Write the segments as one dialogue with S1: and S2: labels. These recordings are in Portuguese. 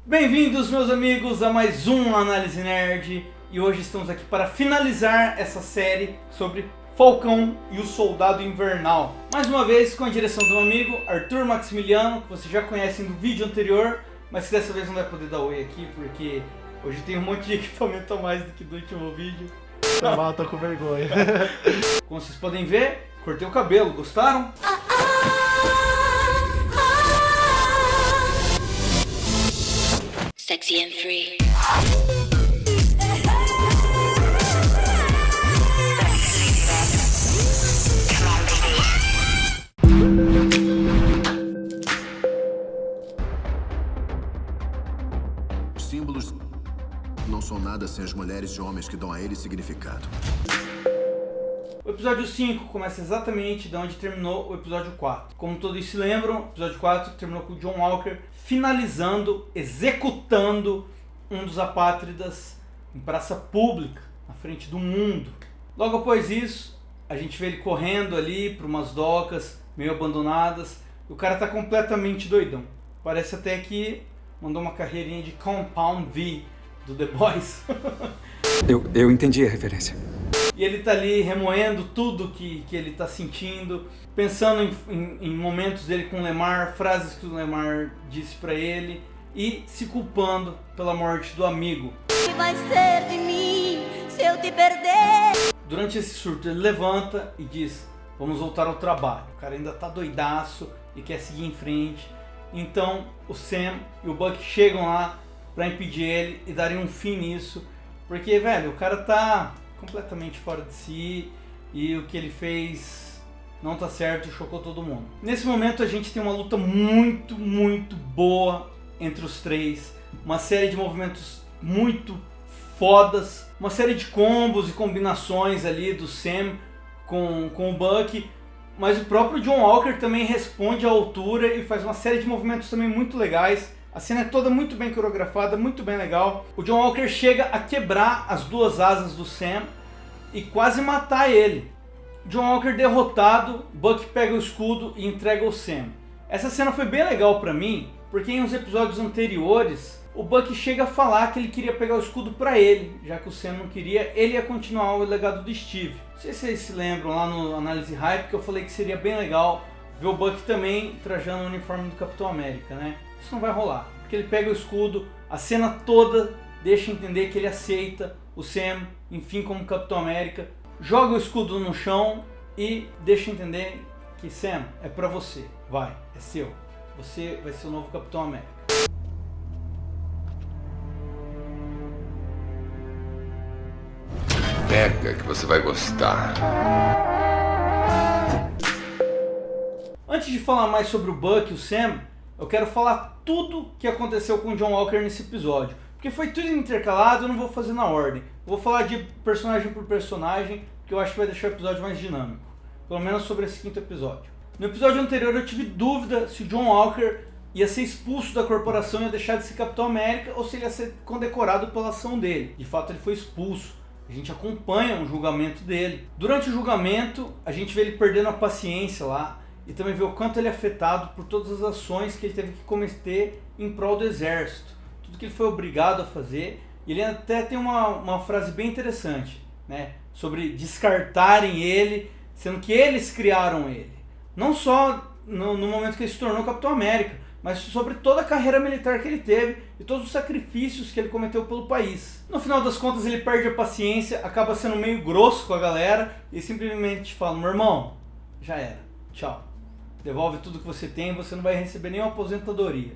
S1: Bem-vindos, meus amigos, a mais um Análise Nerd. E hoje estamos aqui para finalizar essa série sobre Falcão e o Soldado Invernal. Mais uma vez com a direção do meu amigo Arthur Maximiliano, que vocês já conhecem do vídeo anterior, mas que dessa vez não vai poder dar oi aqui, porque hoje tem um monte de equipamento a mais do que do último vídeo.
S2: Tá mal, tô com vergonha.
S1: Como vocês podem ver, cortei o cabelo, gostaram?
S3: Sexy and free.
S4: Os símbolos não são nada sem as mulheres e homens que dão a eles significado.
S1: O episódio 5 começa exatamente de onde terminou o episódio 4. Como todos se lembram, o episódio 4 terminou com o John Walker finalizando, executando um dos apátridas em praça pública, na frente do mundo. Logo após isso, a gente vê ele correndo ali por umas docas meio abandonadas. E o cara tá completamente doidão. Parece até que mandou uma carreirinha de Compound V do The Boys.
S5: Eu entendi a referência.
S1: E ele tá ali remoendo tudo que ele tá sentindo, pensando em momentos dele com o Lemar, frases que o Lemar disse pra ele e se culpando pela morte do amigo.
S6: O que vai ser de mim se eu te perder?
S1: Durante esse surto ele levanta e diz, vamos voltar ao trabalho. O cara ainda tá doidaço e quer seguir em frente. Então o Sam e o Buck chegam lá pra impedir ele e darem um fim nisso. Porque, velho, o cara tá completamente fora de si e o que ele fez não tá certo e chocou todo mundo. Nesse momento a gente tem uma luta muito boa entre os três, uma série de movimentos muito fodas, uma série de combos e combinações ali do Sam com o Buck, mas o próprio John Walker também responde à altura e faz uma série de movimentos também muito legais. A cena é toda muito bem coreografada, muito bem legal. O John Walker chega a quebrar as duas asas do Sam e quase matar ele. John Walker derrotado, Buck pega o escudo e entrega o Sam. Essa cena foi bem legal pra mim, porque em uns episódios anteriores, o Buck chega a falar que ele queria pegar o escudo pra ele, já que o Sam não queria, ele ia continuar o legado do Steve. Não sei se vocês se lembram lá no Análise Hype, que eu falei que seria bem legal ver o Buck também trajando o uniforme do Capitão América, né? Isso não vai rolar, porque ele pega o escudo, a cena toda deixa entender que ele aceita o Sam, enfim, como Capitão América, joga o escudo no chão e deixa entender que Sam, é pra você, vai, é seu, você vai ser o novo Capitão América.
S7: Pega que você vai gostar.
S1: Antes de falar mais sobre o Buck e o Sam, eu quero falar tudo que aconteceu com o John Walker nesse episódio. Porque foi tudo intercalado, eu não vou fazer na ordem. Eu vou falar de personagem por personagem, porque eu acho que vai deixar o episódio mais dinâmico. Pelo menos sobre esse quinto episódio. No episódio anterior eu tive dúvida se o John Walker ia ser expulso da corporação e ia deixar de ser Capitão América ou se ele ia ser condecorado pela ação dele. De fato ele foi expulso. A gente acompanha o julgamento dele. Durante o julgamento a gente vê ele perdendo a paciência lá. E também vê o quanto ele é afetado por todas as ações que ele teve que cometer em prol do exército. Tudo que ele foi obrigado a fazer. E ele até tem uma frase bem interessante, né? Sobre descartarem ele, sendo que eles criaram ele. Não só no momento que ele se tornou Capitão América, mas sobre toda a carreira militar que ele teve e todos os sacrifícios que ele cometeu pelo país. No final das contas ele perde a paciência, acaba sendo meio grosso com a galera e simplesmente fala, meu irmão, já era, tchau. Devolve tudo que você tem, você não vai receber nenhuma aposentadoria.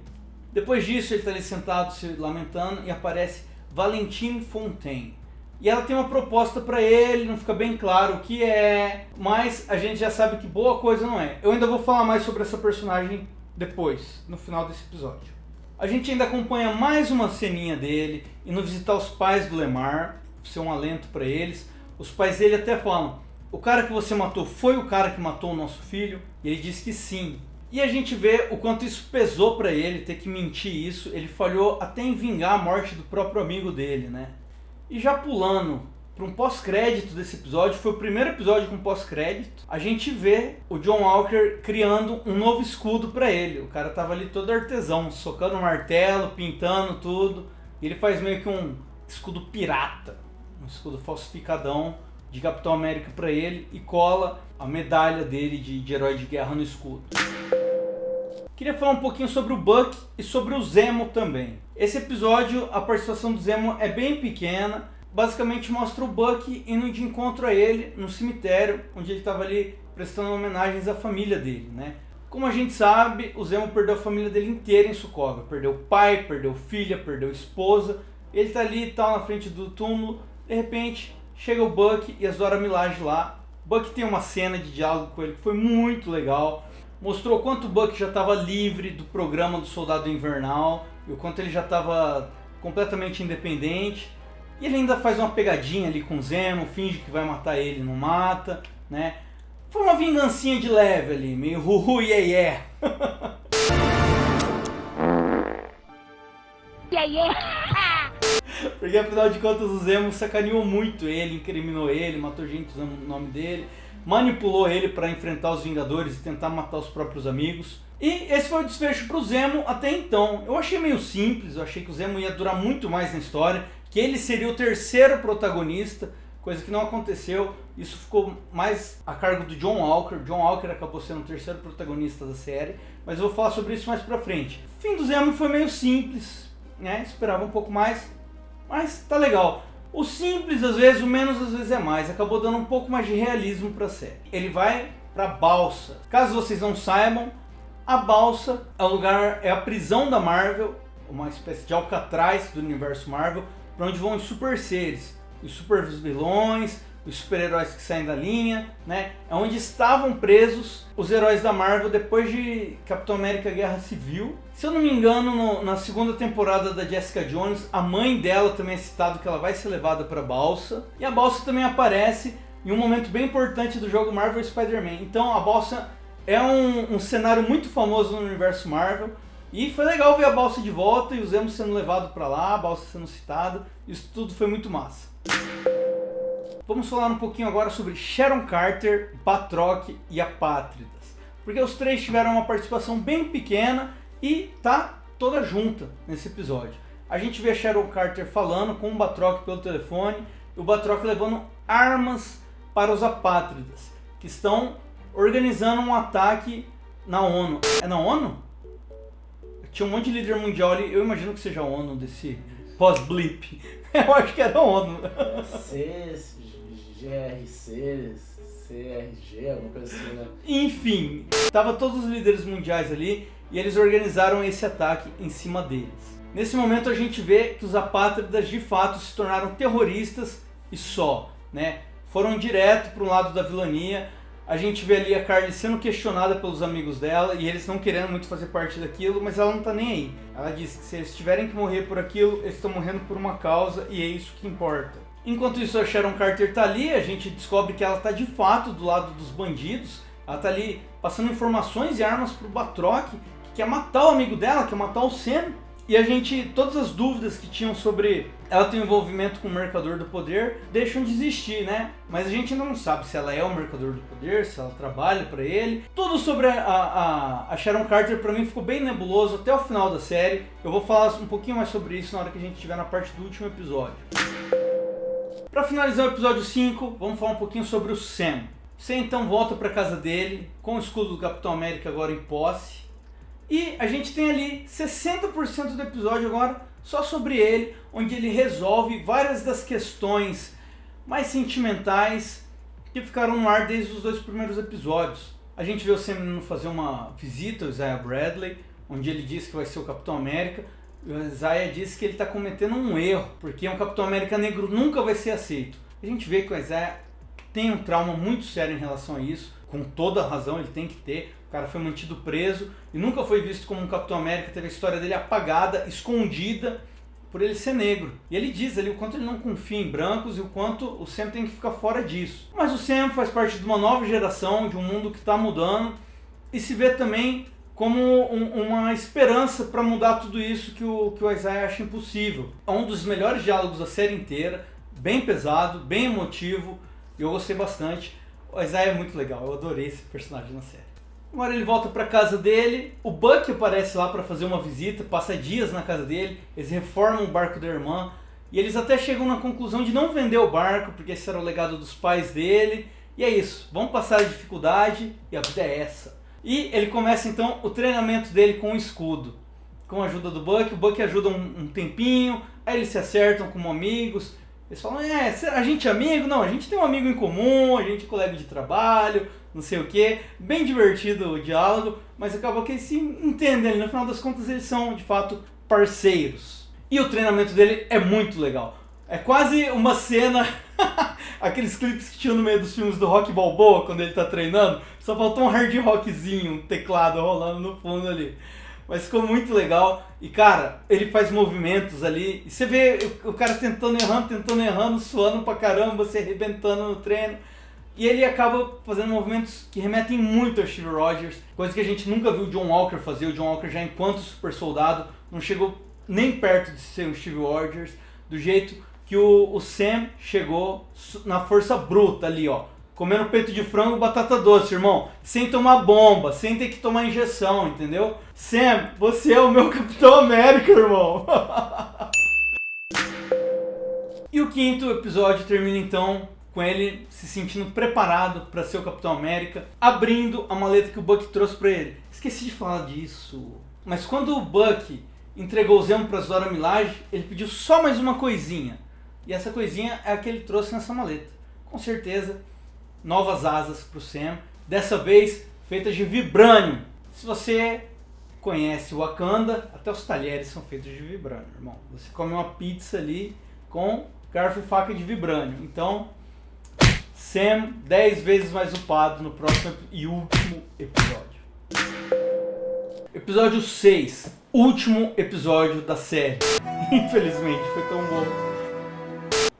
S1: Depois disso, ele está ali sentado se lamentando e aparece Valentine Fontaine. E ela tem uma proposta para ele, não fica bem claro o que é, mas a gente já sabe que boa coisa não é. Eu ainda vou falar mais sobre essa personagem depois, no final desse episódio. A gente ainda acompanha mais uma ceninha dele, indo visitar os pais do Lemar, ser um alento para eles. Os pais dele até falam, o cara que você matou foi o cara que matou o nosso filho? E ele diz que sim. E a gente vê o quanto isso pesou pra ele, ter que mentir isso. Ele falhou até em vingar a morte do próprio amigo dele, né? E já pulando para um pós-crédito desse episódio. Foi o primeiro episódio com pós-crédito. A gente vê o John Walker criando um novo escudo para ele. O cara tava ali todo artesão, socando um martelo, pintando tudo. E ele faz meio que um escudo pirata, um escudo falsificadão de Capitão América para ele e cola a medalha dele de herói de guerra no escudo. Queria falar um pouquinho sobre o Buck e sobre o Zemo também. Esse episódio, a participação do Zemo é bem pequena. Basicamente mostra o Buck indo de encontro a ele no cemitério, onde ele estava ali prestando homenagens à família dele, né? Como a gente sabe, o Zemo perdeu a família dele inteira em Sokovia. Perdeu o pai, perdeu filha, perdeu esposa. Ele tá ali e tal na frente do túmulo. De repente, chega o Buck e as Dora Milaje lá. O Buck tem uma cena de diálogo com ele que foi muito legal. Mostrou o quanto o Buck já estava livre do programa do Soldado Invernal. E o quanto ele já estava completamente independente. E ele ainda faz uma pegadinha ali com o Zemo. Finge que vai matar ele, não mata, né? Foi uma vingancinha de leve ali, meio hu yeah yeah. Porque afinal de contas o Zemo sacaneou muito ele, incriminou ele, matou gente usando o nome dele, manipulou ele para enfrentar os Vingadores e tentar matar os próprios amigos. E esse foi o desfecho pro Zemo até então. Eu achei meio simples, eu achei que o Zemo ia durar muito mais na história, que ele seria o terceiro protagonista, coisa que não aconteceu. Isso ficou mais a cargo do John Walker. John Walker acabou sendo o terceiro protagonista da série, mas eu vou falar sobre isso mais pra frente. O fim do Zemo foi meio simples, né? Esperava um pouco mais, mas tá legal. O simples às vezes, o menos às vezes é mais. Acabou dando um pouco mais de realismo pra série. Ele vai pra Balsa. Caso vocês não saibam, a Balsa é o lugar, é a prisão da Marvel, uma espécie de Alcatraz do universo Marvel, pra onde vão os super seres, os super vilões, os super-heróis que saem da linha, né? É onde estavam presos os heróis da Marvel depois de Capitão América Guerra Civil. Se eu não me engano, na segunda temporada da Jessica Jones, a mãe dela também é citado que ela vai ser levada para Balsa. E a Balsa também aparece em um momento bem importante do jogo Marvel Spider-Man. Então a Balsa é um cenário muito famoso no universo Marvel. E foi legal ver a Balsa de volta e o Zemo sendo levado para lá, a Balsa sendo citada. Isso tudo foi muito massa. Vamos falar um pouquinho agora sobre Sharon Carter, Batroc e Apátridas. Porque os três tiveram uma participação bem pequena e tá toda junta nesse episódio. A gente vê a Sharon Carter falando com o Batroc pelo telefone e o Batroc levando armas para os Apátridas, que estão organizando um ataque na ONU. É na ONU? Tinha um monte de líder mundial ali, eu imagino que seja a ONU desse pós-blip. Eu acho que era a ONU.
S2: GRC, CRG, alguma coisa assim, né?
S1: Enfim, tava todos os líderes mundiais ali e eles organizaram esse ataque em cima deles. Nesse momento a gente vê que os apátridas de fato se tornaram terroristas e só, né? Foram direto para um lado da vilania. A gente vê ali a Carly sendo questionada pelos amigos dela e eles não querendo muito fazer parte daquilo, mas ela não tá nem aí. Ela diz que se eles tiverem que morrer por aquilo, eles estão morrendo por uma causa e é isso que importa. Enquanto isso, a Sharon Carter tá ali, a gente descobre que ela tá de fato do lado dos bandidos. Ela tá ali passando informações e armas pro Batroc, que quer matar o amigo dela, quer matar o Sam. E a gente, todas as dúvidas que tinham sobre ela ter envolvimento com o Mercador do Poder, deixam de existir, né? Mas a gente ainda não sabe se ela é o Mercador do Poder, se ela trabalha pra ele. Tudo sobre a Sharon Carter pra mim ficou bem nebuloso até o final da série. Eu vou falar um pouquinho mais sobre isso na hora que a gente estiver na parte do último episódio. Para finalizar o episódio 5, vamos falar um pouquinho sobre o Sam. O Sam então volta para casa dele, com o escudo do Capitão América agora em posse. E a gente tem ali 60% do episódio agora só sobre ele, onde ele resolve várias das questões mais sentimentais que ficaram no ar desde os 2 primeiros episódios. A gente vê o Sam indo fazer uma visita ao Isaiah Bradley, onde ele diz que vai ser o Capitão América. E o Isaiah diz que ele está cometendo um erro, porque um Capitão América negro nunca vai ser aceito. A gente vê que o Isaiah tem um trauma muito sério em relação a isso, com toda a razão ele tem que ter. O cara foi mantido preso e nunca foi visto como um Capitão América, teve a história dele apagada, escondida, por ele ser negro. E ele diz ali o quanto ele não confia em brancos e o quanto o Sam tem que ficar fora disso. Mas o Sam faz parte de uma nova geração, de um mundo que está mudando, e se vê também como uma esperança para mudar tudo isso que o Isaiah acha impossível. É um dos melhores diálogos da série inteira. bem pesado, bem emotivo, e eu gostei bastante. O Isaiah é muito legal, eu adorei esse personagem na série. Agora ele volta pra casa dele, o Buck aparece lá pra fazer uma visita, passa dias na casa dele, eles reformam o barco da irmã, e eles até chegam na conclusão de não vender o barco, porque esse era o legado dos pais dele, e é isso, vamos passar a dificuldade, e a vida é essa. E ele começa então o treinamento dele com o escudo, com a ajuda do Buck, o Buck ajuda um tempinho, aí eles se acertam como amigos, eles falam, a gente é amigo? Não, a gente tem um amigo em comum, a gente é colega de trabalho, não sei o que, bem divertido o diálogo, mas acaba que eles se entendem, no final das contas eles são de fato parceiros. E o treinamento dele é muito legal, é quase uma cena, aqueles clipes que tinham no meio dos filmes do Rocky Balboa, quando ele tá treinando, só faltou um hard rockzinho, um teclado rolando no fundo ali. Mas ficou muito legal, e cara, ele faz movimentos ali, e você vê o cara tentando errando, suando pra caramba, se arrebentando no treino, e ele acaba fazendo movimentos que remetem muito ao Steve Rogers, coisa que a gente nunca viu o John Walker fazer. O John Walker já enquanto super soldado não chegou nem perto de ser o Steve Rogers, do jeito que o Sam chegou na força bruta ali, ó, comendo peito de frango e batata doce, irmão, sem tomar bomba, sem ter que tomar injeção, entendeu? Sam, você é o meu Capitão América, irmão. E o quinto episódio termina então com ele se sentindo preparado para ser o Capitão América, abrindo a maleta que o Buck trouxe para ele. Esqueci de falar disso. Mas quando o Buck entregou o Zemo para Dora Milaje, ele pediu só mais uma coisinha. E essa coisinha é a que ele trouxe nessa maleta. Com certeza, novas asas para o Sam, dessa vez feitas de vibrânio. Se você conhece o Wakanda, até os talheres são feitos de vibrânio, irmão. Você come uma pizza ali com garfo e faca de vibrânio. Então, Sam 10 vezes mais upado no próximo e último episódio. Episódio 6, último episódio da série. Infelizmente, foi tão bom.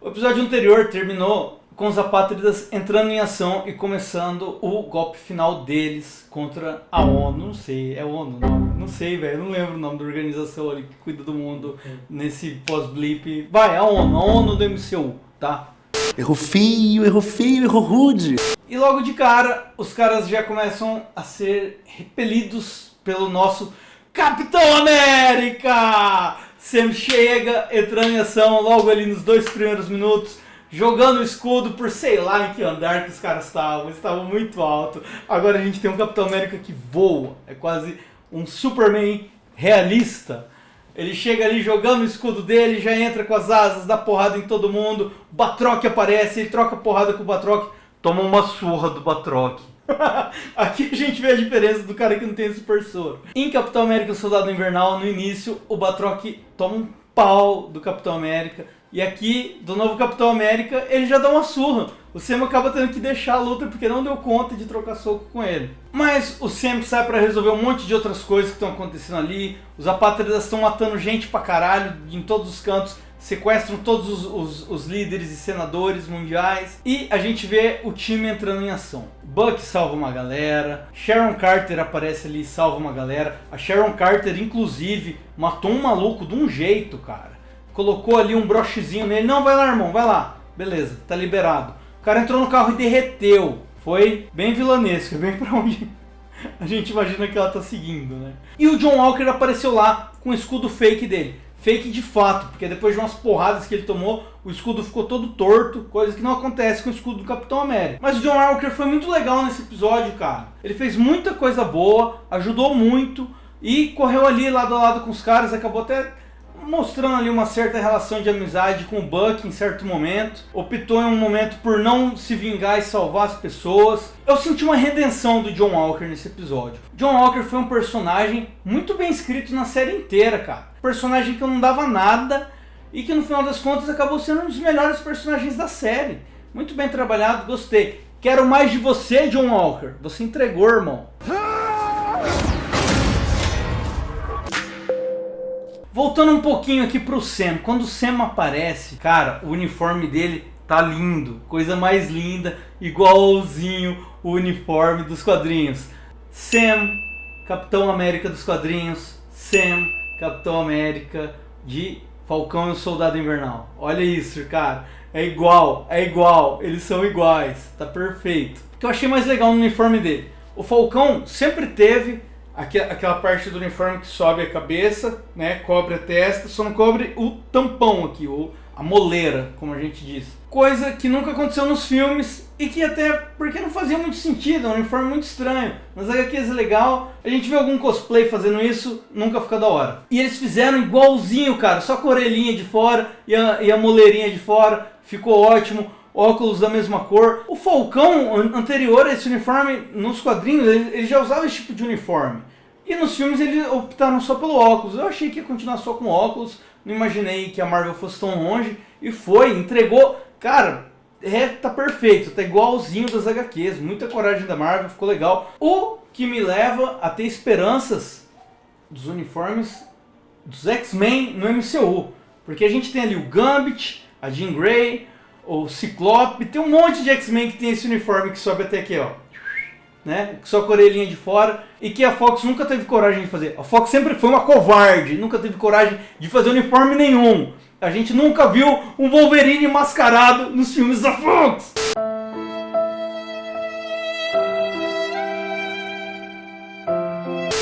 S1: O episódio anterior terminou com os apátridas entrando em ação e começando o golpe final deles contra a ONU. Não sei, é ONU o nome? Não sei, velho, não lembro o nome da organização ali que cuida do mundo nesse pós-blip. Vai, a ONU do MCU, tá?
S3: Errou feio, errou rude.
S1: E logo de cara, os caras já começam a ser repelidos pelo nosso Capitão América! Sam chega, entrando em ação logo ali nos 2 primeiros minutos, jogando o escudo por sei lá em que andar que os caras estavam. Eles estavam muito alto. Agora a gente tem um Capitão América que voa. É quase um Superman realista. Ele chega ali jogando o escudo dele, já entra com as asas, dá porrada em todo mundo. O Batroc aparece, ele troca porrada com o Batroc, toma uma surra do Batroc. Aqui a gente vê a diferença do cara que não tem super soro. Em Capitão América Soldado Invernal, no início, o Batroc toma um pau do Capitão América. E aqui, do novo Capitão América, ele já dá uma surra. O Sam acaba tendo que deixar a luta porque não deu conta de trocar soco com ele. Mas o Sam sai pra resolver um monte de outras coisas que estão acontecendo ali. Os apátridas estão matando gente pra caralho em todos os cantos. Sequestram todos os líderes e senadores mundiais. E a gente vê o time entrando em ação. Buck salva uma galera. Sharon Carter aparece ali e salva uma galera. A Sharon Carter, inclusive, matou um maluco de um jeito, cara. Colocou ali um brochezinho nele. Não, vai lá, irmão, vai lá. Beleza, tá liberado. O cara entrou no carro e derreteu. Foi bem vilanesco, bem pra onde a gente imagina que ela tá seguindo, né? E o John Walker apareceu lá com o escudo fake dele. Fake de fato, porque depois de umas porradas que ele tomou, o escudo ficou todo torto, coisa que não acontece com o escudo do Capitão América. Mas o John Walker foi muito legal nesse episódio, cara. Ele fez muita coisa boa, ajudou muito e correu ali lado a lado com os caras, acabou até mostrando ali uma certa relação de amizade com o Buck em certo momento. Optou em um momento por não se vingar e salvar as pessoas. Eu senti uma redenção do John Walker nesse episódio. John Walker foi um personagem muito bem escrito na série inteira, cara. Personagem que eu não dava nada e que no final das contas acabou sendo um dos melhores personagens da série. Muito bem trabalhado, gostei. Quero mais de você, John Walker. Você entregou, irmão. Voltando um pouquinho aqui pro Sam. Quando o Sam aparece, cara, o uniforme dele tá lindo. Coisa mais linda, igualzinho o uniforme dos quadrinhos. Sam, Capitão América dos quadrinhos. Sam, Capitão América de Falcão e o Soldado Invernal. Olha isso, cara. É igual. Eles são iguais. Tá perfeito. O que eu achei mais legal no uniforme dele? O Falcão sempre teve aquela parte do uniforme que sobe a cabeça, né? Cobre a testa, só não cobre o tampão aqui, a moleira, como a gente diz. Coisa que nunca aconteceu nos filmes e que até porque não fazia muito sentido, é um uniforme muito estranho. Nas HQs é legal, a gente vê algum cosplay fazendo isso, nunca fica da hora. E eles fizeram igualzinho, cara, só com a orelhinha de fora e a moleirinha de fora, ficou ótimo. Óculos da mesma cor. O Falcão, anterior a esse uniforme, nos quadrinhos, ele já usava esse tipo de uniforme. E nos filmes eles optaram só pelo óculos. Eu achei que ia continuar só com óculos, não imaginei que a Marvel fosse tão longe. E foi, entregou. Cara, tá perfeito, tá igualzinho das HQs. Muita coragem da Marvel, ficou legal. O que me leva a ter esperanças dos uniformes dos X-Men no MCU. Porque a gente tem ali o Gambit, a Jean Grey, o Ciclope, tem um monte de X-Men que tem esse uniforme que sobe até aqui, ó, né? Só com a orelhinha de fora, e que a Fox nunca teve coragem de fazer. A Fox sempre foi uma covarde, nunca teve coragem de fazer uniforme nenhum. A gente nunca viu um Wolverine mascarado nos filmes da Fox.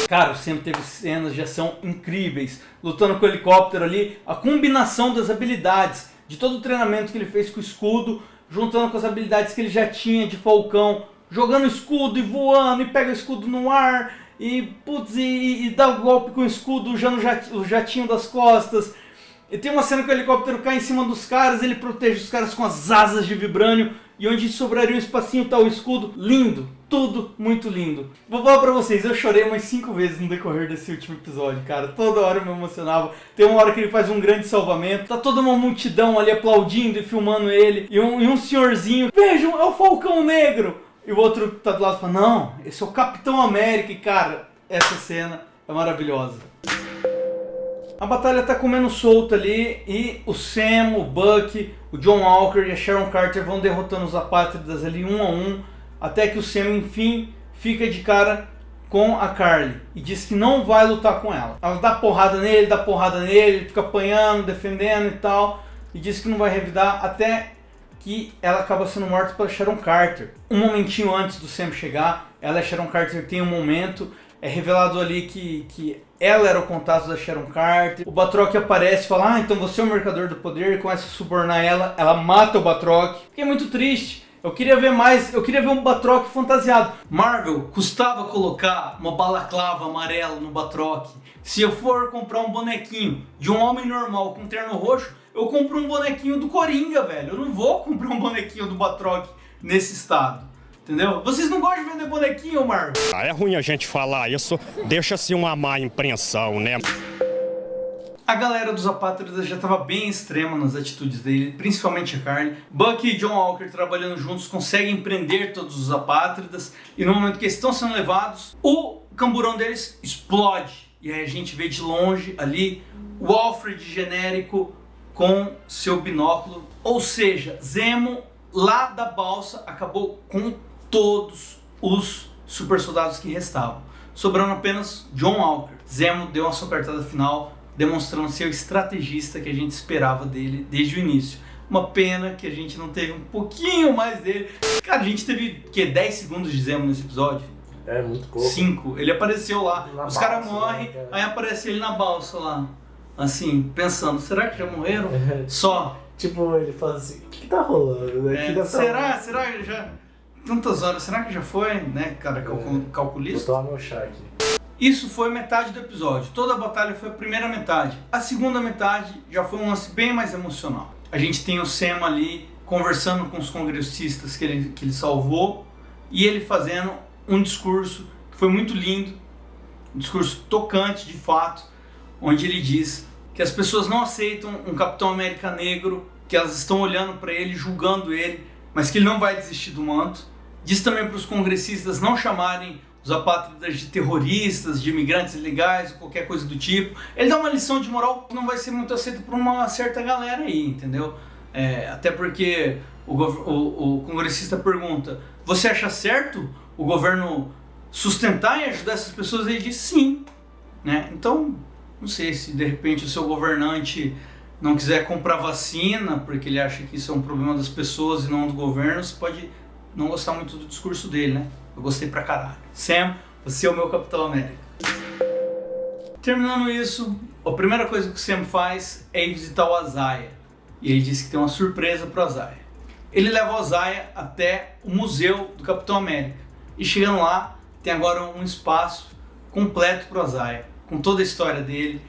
S1: Cara, sempre teve cenas de ação incríveis, lutando com o helicóptero ali, a combinação das habilidades, de todo o treinamento que ele fez com o escudo, juntando com as habilidades que ele já tinha de Falcão, jogando o escudo e voando, e pega o escudo no ar, e putz, e dá o golpe com o escudo, usando o jatinho das costas. E tem uma cena que o helicóptero cai em cima dos caras, ele protege os caras com as asas de vibrânio, e onde sobraria um espacinho tá o escudo. Lindo, tudo muito lindo. Vou falar pra vocês, eu chorei umas 5 vezes no decorrer desse último episódio, cara. Toda hora eu me emocionava. Tem uma hora que ele faz um grande salvamento, tá toda uma multidão ali aplaudindo e filmando ele, e um senhorzinho, vejam, é o Falcão Negro! E o outro tá do lado e fala, não, esse é o Capitão América, e cara, essa cena é maravilhosa. A batalha tá comendo solta ali e o Sam, o Bucky, o John Walker e a Sharon Carter vão derrotando os apátridas ali um a um, até que o Sam, enfim, fica de cara com a Carly e diz que não vai lutar com ela. Ela dá porrada nele, ele fica apanhando, defendendo e tal, e diz que não vai revidar até que ela acaba sendo morta pela Sharon Carter. Um momentinho antes do Sam chegar, ela e a Sharon Carter tem um momento, é revelado ali que ela era o contato da Sharon Carter. O Batroc aparece e fala, então você é o mercador do poder, e começa a subornar ela. Ela mata o Batroc. Fiquei muito triste. Eu queria ver mais, eu queria ver um Batroc fantasiado. Marvel, custava colocar uma balaclava amarela no Batroc. Se eu for comprar um bonequinho de um homem normal com terno roxo, eu compro um bonequinho do Coringa, velho. Eu não vou comprar um bonequinho do Batroc nesse estado. Entendeu? Vocês não gostam de vender bonequinho, Marvel?
S8: É ruim a gente falar isso, deixa-se uma má impressão, né?
S1: A galera dos apátridas já estava bem extrema nas atitudes dele, principalmente a Carly. Bucky e John Walker trabalhando juntos conseguem prender todos os apátridas, e no momento que eles estão sendo levados, o camburão deles explode. E aí a gente vê de longe ali o Alfred genérico com seu binóculo, ou seja, Zemo lá da balsa acabou com todos os super soldados que restavam, sobrando apenas John Walker. Zemo deu a sua cartada final, demonstrando ser o estrategista que a gente esperava dele desde o início. Uma pena que a gente não teve um pouquinho mais dele. Cara, a gente teve, 10 segundos de Zemo nesse episódio?
S2: É, muito pouco.
S1: 5. Ele apareceu lá, os caras morrem,
S2: né,
S1: aí aparece ele na balsa lá. Assim, pensando, será que já morreram? Só.
S2: Tipo, ele fala assim, o que tá rolando, né?
S1: Será que já... Tantas horas, será que já foi, né, cara, calculista?
S2: Vou tomar meu chá aqui.
S1: Isso foi metade do episódio. Toda a batalha foi a primeira metade. A segunda metade já foi um lance bem mais emocional. A gente tem o Sam ali conversando com os congressistas que ele salvou, e ele fazendo um discurso que foi muito lindo, um discurso tocante de fato, onde ele diz que as pessoas não aceitam um Capitão América negro, que elas estão olhando para ele, julgando ele, mas que ele não vai desistir do manto. Diz também para os congressistas não chamarem os apátridas de terroristas, de imigrantes ilegais, ou qualquer coisa do tipo. Ele dá uma lição de moral que não vai ser muito aceita por uma certa galera aí, entendeu? Até porque o congressista pergunta, você acha certo o governo sustentar e ajudar essas pessoas? Ele diz sim, né? Então, não sei se de repente o seu governante não quiser comprar vacina, porque ele acha que isso é um problema das pessoas e não do governo, você pode não gostar muito do discurso dele, né? Eu gostei pra caralho. Sam, você é o meu Capitão América. Terminando isso, a primeira coisa que o Sam faz é ir visitar o Isaiah. E ele diz que tem uma surpresa pro Isaiah. Ele leva o Isaiah até o museu do Capitão América. E chegando lá, tem agora um espaço completo pro Isaiah, com toda a história dele,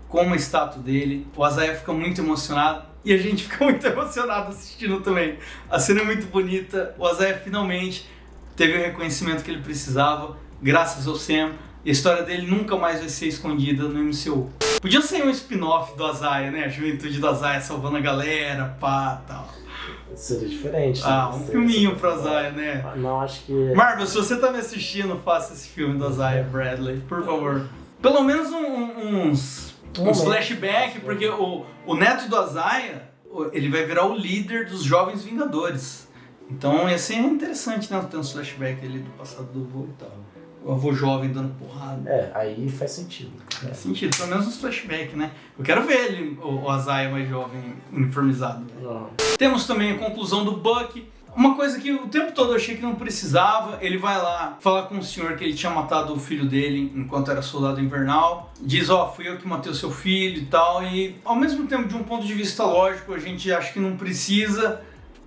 S1: com uma estátua dele. O Isaiah fica muito emocionado e a gente fica muito emocionado assistindo também. A cena é muito bonita, o Isaiah finalmente teve o reconhecimento que ele precisava, graças ao Sam, e a história dele nunca mais vai ser escondida no MCU. Podia ser um spin-off do Isaiah, né? A juventude do Isaiah salvando a galera, pá, tal.
S2: Seria diferente.
S1: Ah, um filminho pro Isaiah, né?
S2: Não, acho que...
S1: Marvel, se você tá me assistindo, faça esse filme do Isaiah Bradley, por favor. Pelo menos uns flashbacks, porque o neto do Isaiah, ele vai virar o líder dos Jovens Vingadores. Então ia ser interessante, né? Ter uns flashbacks ali do passado do avô e tal. O avô jovem dando porrada.
S2: Aí faz sentido.
S1: Faz sentido, pelo menos uns flashbacks, né? Eu quero ver ele, o Isaiah mais jovem, uniformizado. Temos também a conclusão do Bucky. Uma coisa que o tempo todo eu achei que não precisava, ele vai lá falar com o senhor que ele tinha matado o filho dele enquanto era soldado invernal. Diz, fui eu que matei o seu filho e tal. E ao mesmo tempo, de um ponto de vista lógico, a gente acha que não precisa.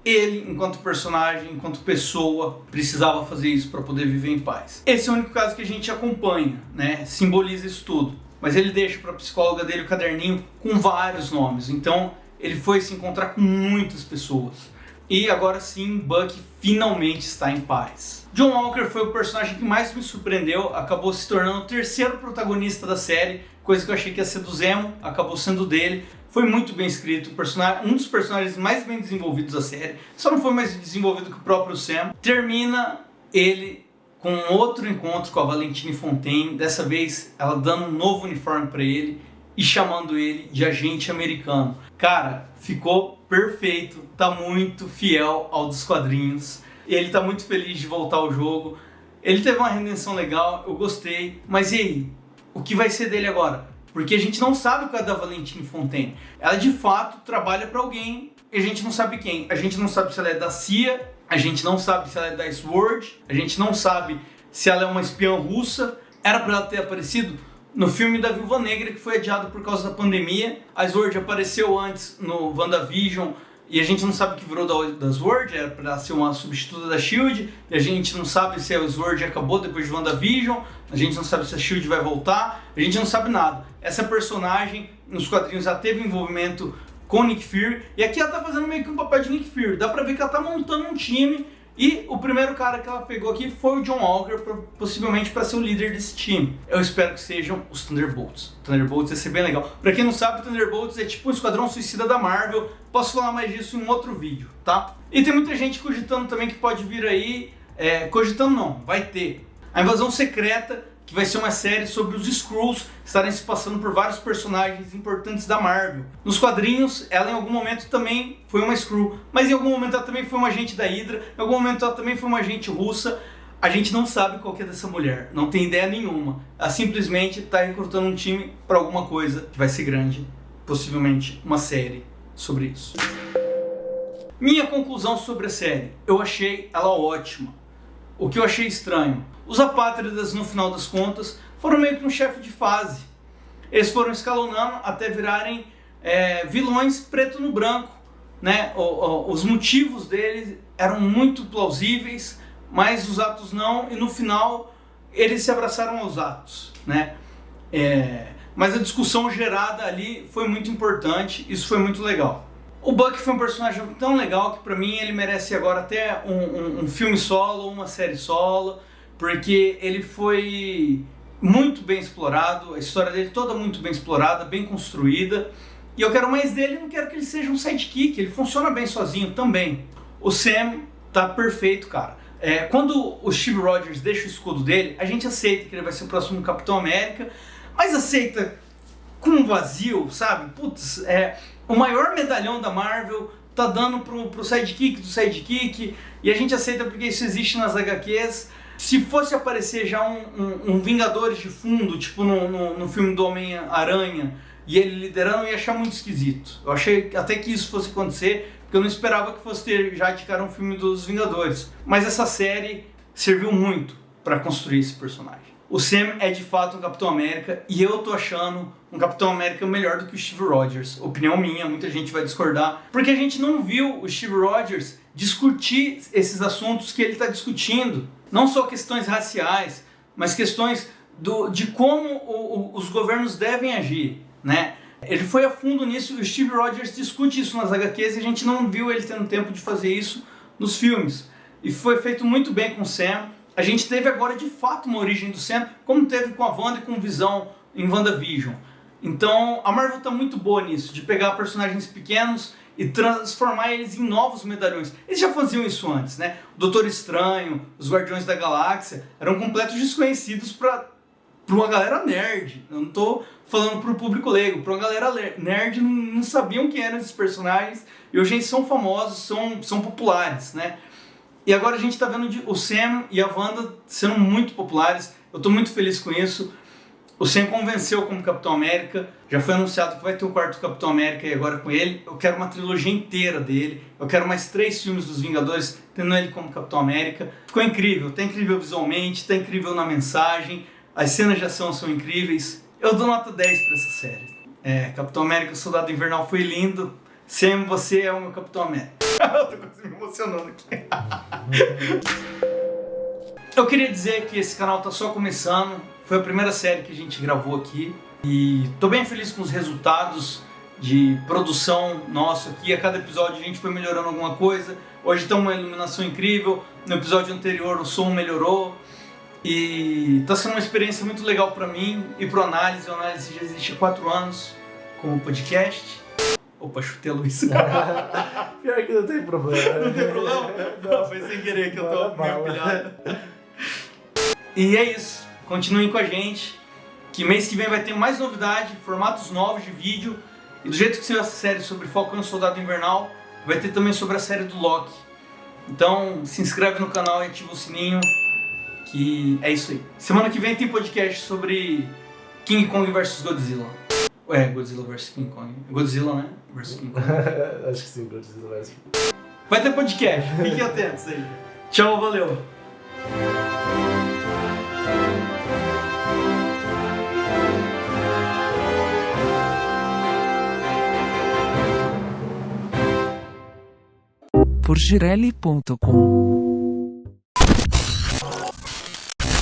S1: Ele, enquanto personagem, enquanto pessoa, precisava fazer isso para poder viver em paz. Esse é o único caso que a gente acompanha, né? Simboliza isso tudo. Mas ele deixa para a psicóloga dele o caderninho com vários nomes. Então, ele foi se encontrar com muitas pessoas. E agora sim, Bucky finalmente está em paz. John Walker foi o personagem que mais me surpreendeu, acabou se tornando o terceiro protagonista da série, coisa que eu achei que ia ser do Zemo, acabou sendo dele. Foi muito bem escrito, um dos personagens mais bem desenvolvidos da série, só não foi mais desenvolvido que o próprio Sam. Termina ele com outro encontro com a Valentine Fontaine, dessa vez ela dando um novo uniforme para ele e chamando ele de agente americano. Cara, ficou perfeito, tá muito fiel ao dos quadrinhos, e ele tá muito feliz de voltar ao jogo. Ele teve uma redenção legal, eu gostei, mas e aí? O que vai ser dele agora? Porque a gente não sabe o que é da Valentine Fontaine. Ela de fato trabalha para alguém e a gente não sabe quem. A gente não sabe se ela é da CIA, a gente não sabe se ela é da SWORD, a gente não sabe se ela é uma espiã russa. Era para ela ter aparecido no filme da Viúva Negra, que foi adiado por causa da pandemia. A SWORD apareceu antes no WandaVision e a gente não sabe o que virou da SWORD, era para ser uma substituta da S.H.I.E.L.D. E a gente não sabe se a SWORD acabou depois de WandaVision, a gente não sabe se a S.H.I.E.L.D. vai voltar, a gente não sabe nada. Essa personagem, nos quadrinhos, já teve envolvimento com Nick Fury, e aqui ela tá fazendo meio que um papel de Nick Fury. Dá pra ver que ela tá montando um time, e o primeiro cara que ela pegou aqui foi o John Walker, possivelmente para ser o líder desse time. Eu espero que sejam os Thunderbolts. Thunderbolts ia ser bem legal. Pra quem não sabe, Thunderbolts é tipo um esquadrão suicida da Marvel. Posso falar mais disso em um outro vídeo, tá? E tem muita gente cogitando também que pode vir aí... cogitando não, vai ter a Invasão Secreta, que vai ser uma série sobre os Skrulls estarem se passando por vários personagens importantes da Marvel. Nos quadrinhos, ela em algum momento também foi uma Skrull, mas em algum momento ela também foi uma agente da Hydra, em algum momento ela também foi uma agente russa. A gente não sabe qual que é dessa mulher, não tem ideia nenhuma. Ela simplesmente está recrutando um time para alguma coisa que vai ser grande, possivelmente uma série sobre isso. Minha conclusão sobre a série: eu achei ela ótima. O que eu achei estranho: os apátridas, no final das contas, foram meio que um chefe de fase. Eles foram escalonando até virarem vilões preto no branco, né? Os motivos deles eram muito plausíveis, mas os atos não, e no final eles se abraçaram aos atos, né? Mas a discussão gerada ali foi muito importante, isso foi muito legal. O Bucky foi um personagem tão legal que pra mim ele merece agora até um filme solo, uma série solo, porque ele foi muito bem explorado, a história dele toda muito bem explorada, bem construída, e eu quero mais dele, não quero que ele seja um sidekick, ele funciona bem sozinho também. O Sam tá perfeito, cara. Quando o Steve Rogers deixa o escudo dele, a gente aceita que ele vai ser o próximo Capitão América, mas aceita com um vazio, sabe? Putz, o maior medalhão da Marvel tá dando pro sidekick do sidekick, e a gente aceita porque isso existe nas HQs. Se fosse aparecer já um Vingadores de fundo, tipo no filme do Homem-Aranha, e ele liderando, eu ia achar muito esquisito. Eu achei até que isso fosse acontecer, porque eu não esperava que fosse ter já de cara um filme dos Vingadores. Mas essa série serviu muito para construir esse personagem. O Sam é de fato um Capitão América, e eu tô achando um Capitão América melhor do que o Steve Rogers. Opinião minha, muita gente vai discordar, porque a gente não viu o Steve Rogers discutir esses assuntos que ele está discutindo. Não só questões raciais, mas questões de como os governos devem agir, né? Ele foi a fundo nisso, o Steve Rogers discute isso nas HQs e a gente não viu ele tendo tempo de fazer isso nos filmes. E foi feito muito bem com o Sam. A gente teve agora de fato uma origem do Sam, como teve com a Wanda e com o Visão em WandaVision. Então a Marvel está muito boa nisso, de pegar personagens pequenos e transformar eles em novos medalhões. Eles já faziam isso antes, né? O Doutor Estranho, os Guardiões da Galáxia eram completos desconhecidos para uma galera nerd. Eu não tô falando pro público leigo, para uma galera nerd não sabiam quem eram esses personagens e hoje eles são famosos, são populares, né? E agora a gente tá vendo o Sam e a Wanda sendo muito populares. Eu tô muito feliz com isso. O Sam convenceu como Capitão América. Já foi anunciado que vai ter o quarto Capitão América e agora com ele. Eu quero uma trilogia inteira dele. Eu quero mais 3 filmes dos Vingadores tendo ele como Capitão América. Ficou incrível. Tá incrível visualmente, tá incrível na mensagem. As cenas de ação são incríveis. Eu dou nota 10 pra essa série. Capitão América, Soldado Invernal foi lindo. Sam, você é o meu Capitão América. Eu tô quase me emocionando aqui. Eu queria dizer que esse canal tá só começando. Foi a primeira série que a gente gravou aqui. E tô bem feliz com os resultados de produção nosso aqui. A cada episódio a gente foi melhorando alguma coisa. Hoje tá uma iluminação incrível. No episódio anterior o som melhorou. E tá sendo uma experiência muito legal pra mim e pro Análise. O Análise já existe há 4 anos como podcast. Opa, chutei a luz.
S2: Pior que não tem problema.
S1: Não tem problema? Não, foi sem querer que eu tô meio pilhado. E é isso. Continuem com a gente. Que mês que vem vai ter mais novidade, formatos novos de vídeo. E do jeito que saiu essa série sobre Falcão e Soldado Invernal, vai ter também sobre a série do Loki. Então se inscreve no canal e ativa o sininho. Que é isso aí. Semana que vem tem podcast sobre King Kong vs Godzilla. Godzilla vs King Kong. Godzilla, né? Vs King Kong.
S2: Acho que sim, Godzilla vs King Kong.
S1: Vai ter podcast, fiquem atentos aí. Tchau, valeu.
S9: Por Girelli.com